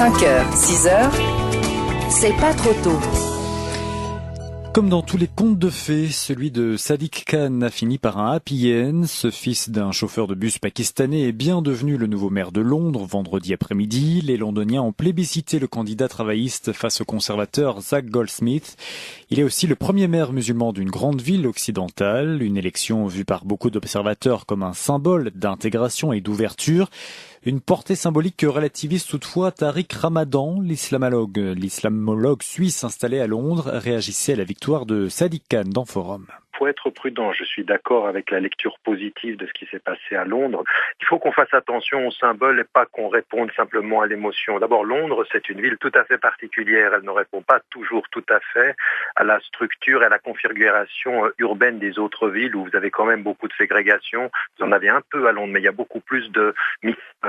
5 heures, 6 heures, c'est pas trop tôt. Comme dans tous les contes de fées, celui de Sadiq Khan a fini par un happy end. Ce fils d'un chauffeur de bus pakistanais est bien devenu le nouveau maire de Londres vendredi après-midi. Les Londoniens ont plébiscité le candidat travailliste face au conservateur Zac Goldsmith. Il est aussi le premier maire musulman d'une grande ville occidentale, une élection vue par beaucoup d'observateurs comme un symbole d'intégration et d'ouverture. Une portée symbolique que relativise toutefois Tariq Ramadan, l'islamologue suisse installé à Londres, réagissait à la victoire de Sadiq Khan dans Forum. Il faut être prudent. Je suis d'accord avec la lecture positive de ce qui s'est passé à Londres. Il faut qu'on fasse attention aux symboles et pas qu'on réponde simplement à l'émotion. D'abord, Londres, c'est une ville tout à fait particulière. Elle ne répond pas toujours tout à fait à la structure et à la configuration urbaine des autres villes où vous avez quand même beaucoup de ségrégation. Vous en avez un peu à Londres, mais il y a beaucoup plus de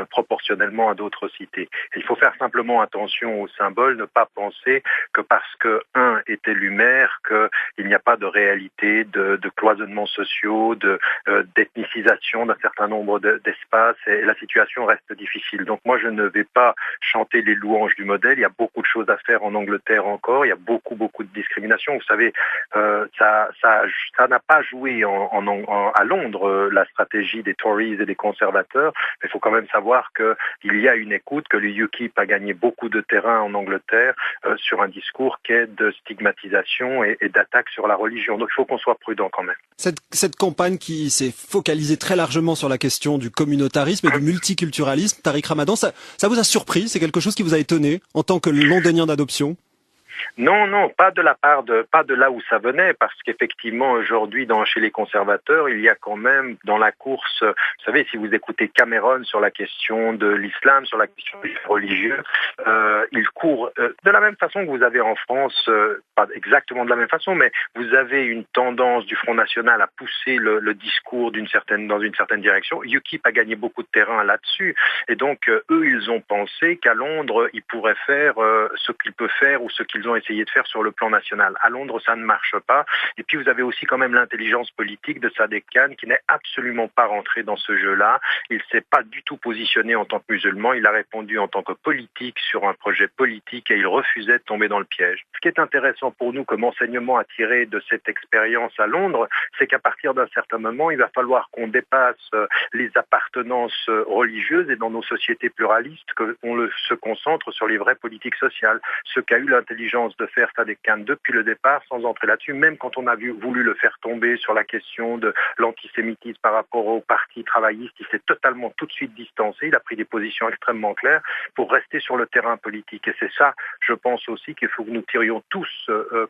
proportionnellement à d'autres cités. Et il faut faire simplement attention aux symboles, ne pas penser que parce que un est élu maire, qu'il n'y a pas de réalité de cloisonnements sociaux, d'ethnicisation d'un certain nombre d'espaces, et la situation reste difficile. Donc moi je ne vais pas chanter les louanges du modèle, il y a beaucoup de choses à faire en Angleterre encore, il y a beaucoup de discrimination. Vous savez, ça n'a pas joué à Londres, la stratégie des Tories et des conservateurs, mais il faut quand même savoir qu'il y a une écoute, que le UKIP a gagné beaucoup de terrain en Angleterre sur un discours qui est de stigmatisation et d'attaque sur la religion. Donc il faut qu'on soit prudent quand même. Cette campagne qui s'est focalisée très largement sur la question du communautarisme et du multiculturalisme, Tariq Ramadan, ça vous a surpris? C'est quelque chose qui vous a étonné en tant que londonien d'adoption? Non, pas de là où ça venait, parce qu'effectivement aujourd'hui chez les conservateurs, il y a quand même dans la course, vous savez, si vous écoutez Cameron sur la question de l'islam, sur la question des religieux, il court de la même façon que vous avez en France, pas exactement de la même façon, mais vous avez une tendance du Front National à pousser le discours dans une certaine direction. UKIP a gagné beaucoup de terrain là-dessus, et donc eux, ils ont pensé qu'à Londres, ils pourraient faire ce qu'ils peuvent faire ou ce qu'ils ont essayé de faire sur le plan national. À Londres, ça ne marche pas. Et puis, vous avez aussi quand même l'intelligence politique de Sadiq Khan qui n'est absolument pas rentré dans ce jeu-là. Il ne s'est pas du tout positionné en tant que musulman. Il a répondu en tant que politique sur un projet politique et il refusait de tomber dans le piège. Ce qui est intéressant pour nous comme enseignement à tirer de cette expérience à Londres, c'est qu'à partir d'un certain moment, il va falloir qu'on dépasse les appartenances religieuses et dans nos sociétés pluralistes, qu'on se concentre sur les vraies politiques sociales. Ce qu'a eu l'intelligence de faire Sadiq Khan depuis le départ, sans entrer là-dessus, même quand on a voulu le faire tomber sur la question de l'antisémitisme par rapport au parti travailliste, il s'est totalement tout de suite distancé, il a pris des positions extrêmement claires pour rester sur le terrain politique. Et c'est ça, je pense aussi qu'il faut que nous tirions tous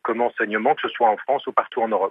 comme enseignement, que ce soit en France ou partout en Europe.